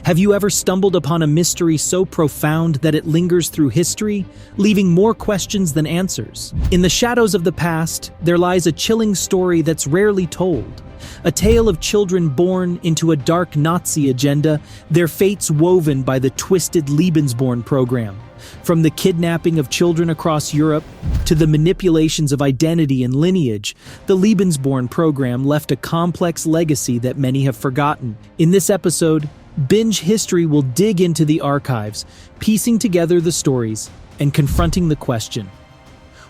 Have you ever stumbled upon a mystery so profound that it lingers through history, leaving more questions than answers? In the shadows of the past, there lies a chilling story that's rarely told. A tale of children born into a dark Nazi agenda, their fates woven by the twisted Lebensborn program. From the kidnapping of children across Europe to the manipulations of identity and lineage, the Lebensborn program left a complex legacy that many have forgotten. In this episode, Binge History will dig into the archives, piecing together the stories and confronting the question: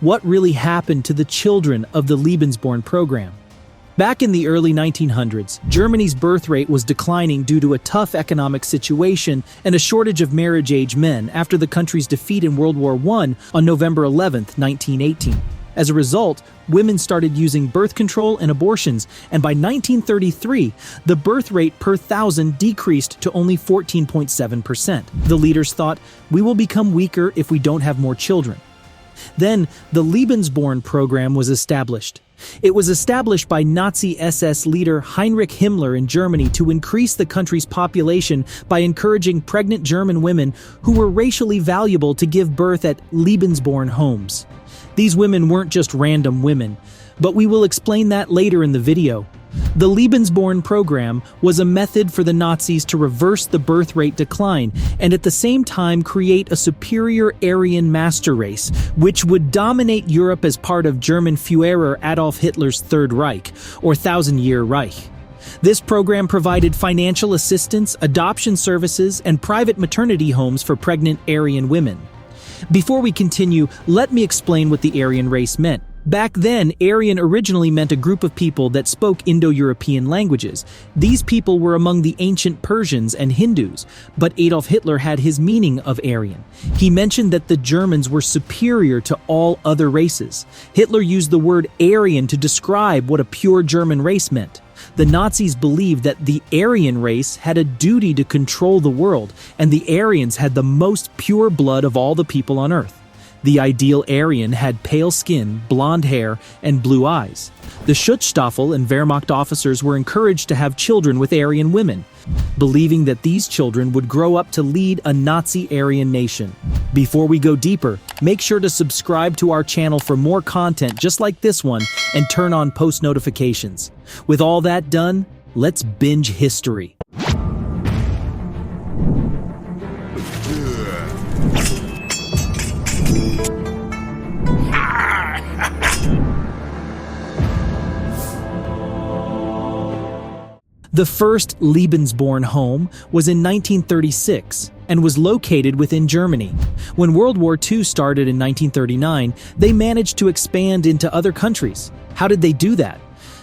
what really happened to the children of the Lebensborn program? Back in the early 1900s, Germany's birth rate was declining due to a tough economic situation and a shortage of marriage-age men after the country's defeat in World War I on November 11, 1918. As a result, women started using birth control and abortions, and by 1933, the birth rate per thousand decreased to only 14.7%. The leaders thought, we will become weaker if we don't have more children. Then, the Lebensborn program was established. It was established by Nazi SS leader Heinrich Himmler in Germany to increase the country's population by encouraging pregnant German women who were racially valuable to give birth at Lebensborn homes. These women weren't just random women, but we will explain that later in the video. The Lebensborn program was a method for the Nazis to reverse the birth rate decline and at the same time create a superior Aryan master race, which would dominate Europe as part of German Führer Adolf Hitler's Third Reich, or Thousand-Year Reich. This program provided financial assistance, adoption services, and private maternity homes for pregnant Aryan women. Before we continue, let me explain what the Aryan race meant. Back then, Aryan originally meant a group of people that spoke Indo-European languages. These people were among the ancient Persians and Hindus, but Adolf Hitler had his meaning of Aryan. He mentioned that the Germans were superior to all other races. Hitler used the word Aryan to describe what a pure German race meant. The Nazis believed that the Aryan race had a duty to control the world, and the Aryans had the most pure blood of all the people on Earth. The ideal Aryan had pale skin, blonde hair, and blue eyes. The Schutzstaffel and Wehrmacht officers were encouraged to have children with Aryan women, believing that these children would grow up to lead a Nazi Aryan nation. Before we go deeper, make sure to subscribe to our channel for more content just like this one and turn on post notifications. With all that done, let's binge history. The first Lebensborn home was in 1936 and was located within Germany. When World War II started in 1939, they managed to expand into other countries. How did they do that?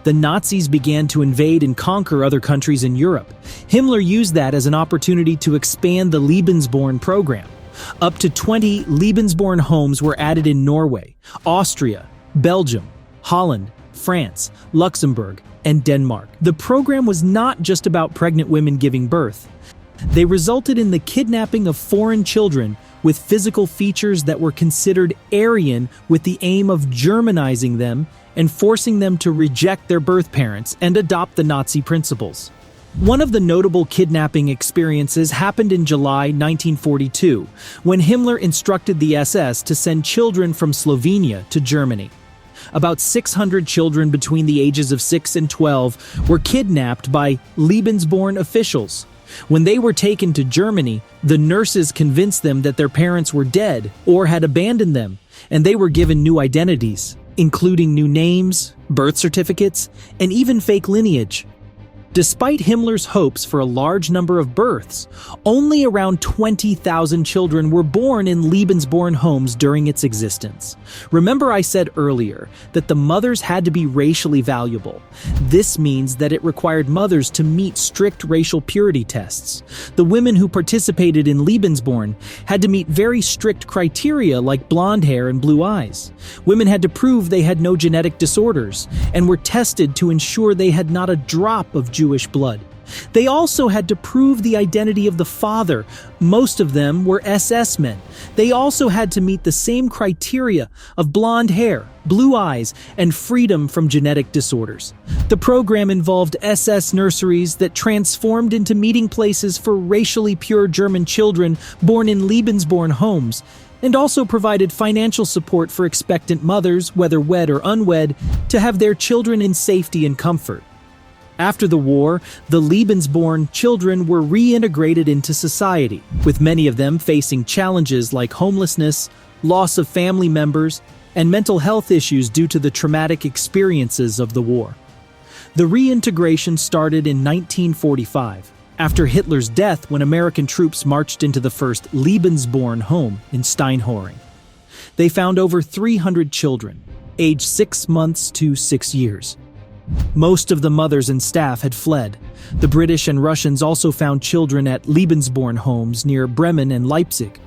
The Nazis began to invade and conquer other countries in Europe. Himmler used that as an opportunity to expand the Lebensborn program. Up to 20 Lebensborn homes were added in Norway, Austria, Belgium, Holland, France, Luxembourg, and Denmark. The program was not just about pregnant women giving birth. They resulted in the kidnapping of foreign children with physical features that were considered Aryan with the aim of Germanizing them and forcing them to reject their birth parents and adopt the Nazi principles. One of the notable kidnapping experiences happened in July 1942, when Himmler instructed the SS to send children from Slovenia to Germany. About 600 children between the ages of 6 and 12 were kidnapped by Lebensborn officials. When they were taken to Germany, the nurses convinced them that their parents were dead or had abandoned them, and they were given new identities, including new names, birth certificates, and even fake lineage. Despite Himmler's hopes for a large number of births, only around 20,000 children were born in Lebensborn homes during its existence. Remember I said earlier that the mothers had to be racially valuable. This means that it required mothers to meet strict racial purity tests. The women who participated in Lebensborn had to meet very strict criteria like blonde hair and blue eyes. Women had to prove they had no genetic disorders and were tested to ensure they had not a drop of Jewish blood. They also had to prove the identity of the father. Most of them were SS men. They also had to meet the same criteria of blonde hair, blue eyes, and freedom from genetic disorders. The program involved SS nurseries that transformed into meeting places for racially pure German children born in Lebensborn homes, and also provided financial support for expectant mothers, whether wed or unwed, to have their children in safety and comfort. After the war, the Lebensborn children were reintegrated into society, with many of them facing challenges like homelessness, loss of family members, and mental health issues due to the traumatic experiences of the war. The reintegration started in 1945, after Hitler's death when American troops marched into the first Lebensborn home in Steinhöring. They found over 300 children, aged 6 months to 6 years. Most of the mothers and staff had fled. The British and Russians also found children at Lebensborn homes near Bremen and Leipzig.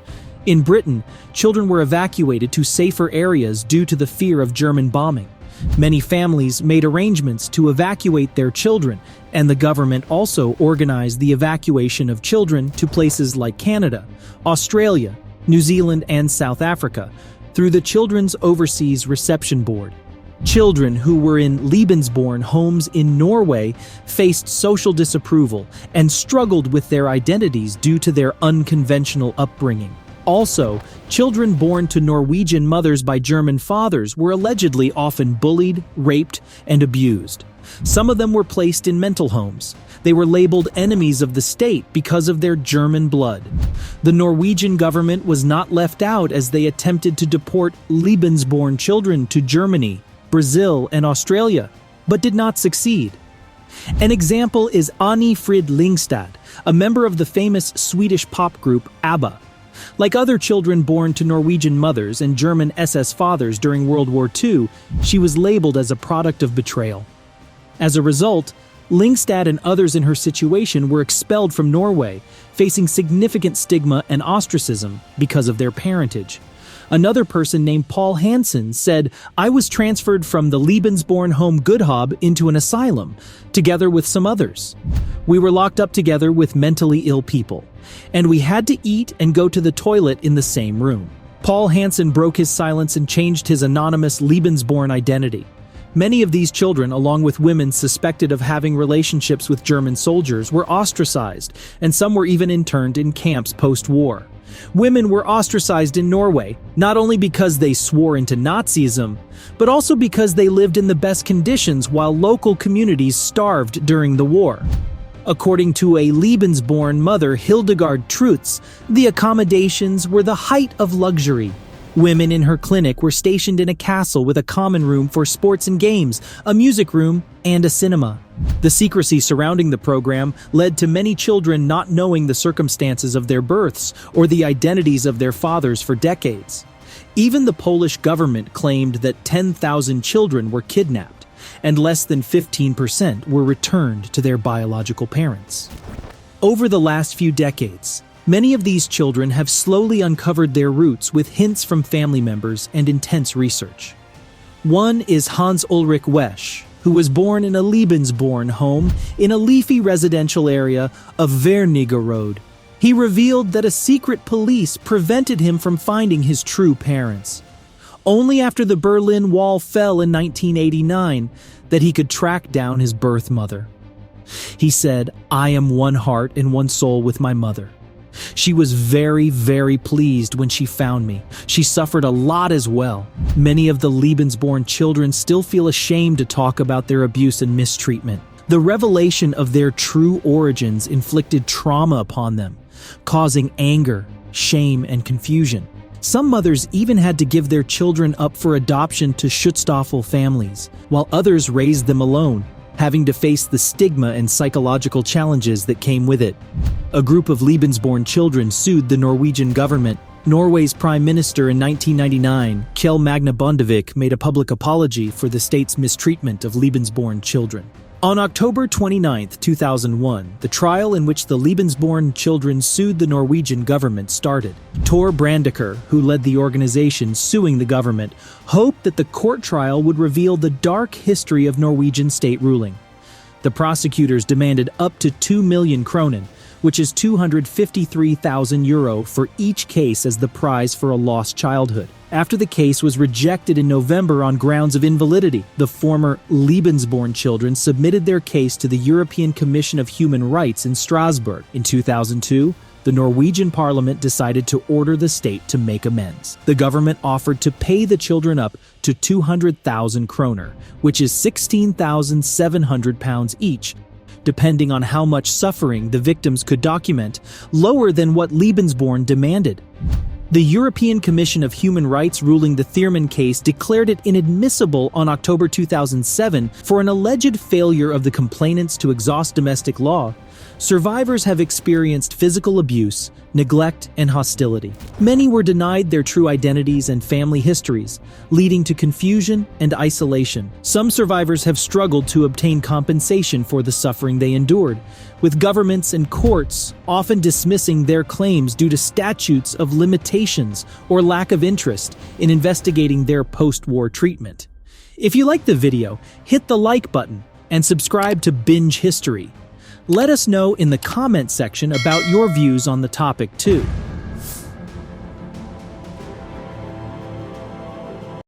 In Britain, children were evacuated to safer areas due to the fear of German bombing. Many families made arrangements to evacuate their children, and the government also organized the evacuation of children to places like Canada, Australia, New Zealand, and South Africa through the Children's Overseas Reception Board. Children who were in Lebensborn homes in Norway faced social disapproval and struggled with their identities due to their unconventional upbringing. Also, children born to Norwegian mothers by German fathers were allegedly often bullied, raped, and abused. Some of them were placed in mental homes. They were labeled enemies of the state because of their German blood. The Norwegian government was not left out as they attempted to deport Lebensborn children to Germany, Brazil, and Australia, but did not succeed. An example is Anni-Frid Lyngstad, a member of the famous Swedish pop group ABBA. Like other children born to Norwegian mothers and German SS fathers during World War II, she was labeled as a product of betrayal. As a result, Lyngstad and others in her situation were expelled from Norway, facing significant stigma and ostracism because of their parentage. Another person named Paul Hansen said, "I was transferred from the Lebensborn home Goodhob into an asylum, together with some others. We were locked up together with mentally ill people, and we had to eat and go to the toilet in the same room." Paul Hansen broke his silence and changed his anonymous Lebensborn identity. Many of these children, along with women suspected of having relationships with German soldiers, were ostracized, and some were even interned in camps post-war. Women were ostracized in Norway, not only because they swore into Nazism, but also because they lived in the best conditions while local communities starved during the war. According to a Lebensborn mother, Hildegard Trutz, the accommodations were the height of luxury. Women in her clinic were stationed in a castle with a common room for sports and games, a music room, and a cinema. The secrecy surrounding the program led to many children not knowing the circumstances of their births or the identities of their fathers for decades. Even the Polish government claimed that 10,000 children were kidnapped, and less than 15% were returned to their biological parents. Over the last few decades, many of these children have slowly uncovered their roots with hints from family members and intense research. One is Hans Ulrich Wesch, who was born in a Lebensborn home in a leafy residential area of Wernigerode. He revealed that a secret police prevented him from finding his true parents. Only after the Berlin Wall fell in 1989 that he could track down his birth mother. He said, "I am one heart and one soul with my mother. She was very, very pleased when she found me. She suffered a lot as well." Many of the Lebensborn children still feel ashamed to talk about their abuse and mistreatment. The revelation of their true origins inflicted trauma upon them, causing anger, shame, and confusion. Some mothers even had to give their children up for adoption to Schutzstaffel families, while others raised them alone, having to face the stigma and psychological challenges that came with it. A group of Lebensborn children sued the Norwegian government. Norway's Prime Minister in 1999, Kjell Magne Bondevik, made a public apology for the state's mistreatment of Lebensborn children. On October 29, 2001, the trial in which the Lebensborn children sued the Norwegian government started. Tor Brandeker, who led the organization suing the government, hoped that the court trial would reveal the dark history of Norwegian state ruling. The prosecutors demanded up to 2 million kronen, which is €253,000 for each case as the prize for a lost childhood. After the case was rejected in November on grounds of invalidity, the former Lebensborn children submitted their case to the European Commission of Human Rights in Strasbourg. In 2002, the Norwegian parliament decided to order the state to make amends. The government offered to pay the children up to 200,000 kroner, which is £16,700 each, depending on how much suffering the victims could document, lower than what Lebensborn demanded. The European Commission of Human Rights ruling the Thierman case declared it inadmissible on October 2007 for an alleged failure of the complainants to exhaust domestic law. Survivors have experienced physical abuse, neglect, and hostility. Many were denied their true identities and family histories, leading to confusion and isolation. Some survivors have struggled to obtain compensation for the suffering they endured, with governments and courts often dismissing their claims due to statutes of limitations or lack of interest in investigating their post-war treatment. If you liked the video, hit the like button and subscribe to Binge History. Let us know in the comment section about your views on the topic too.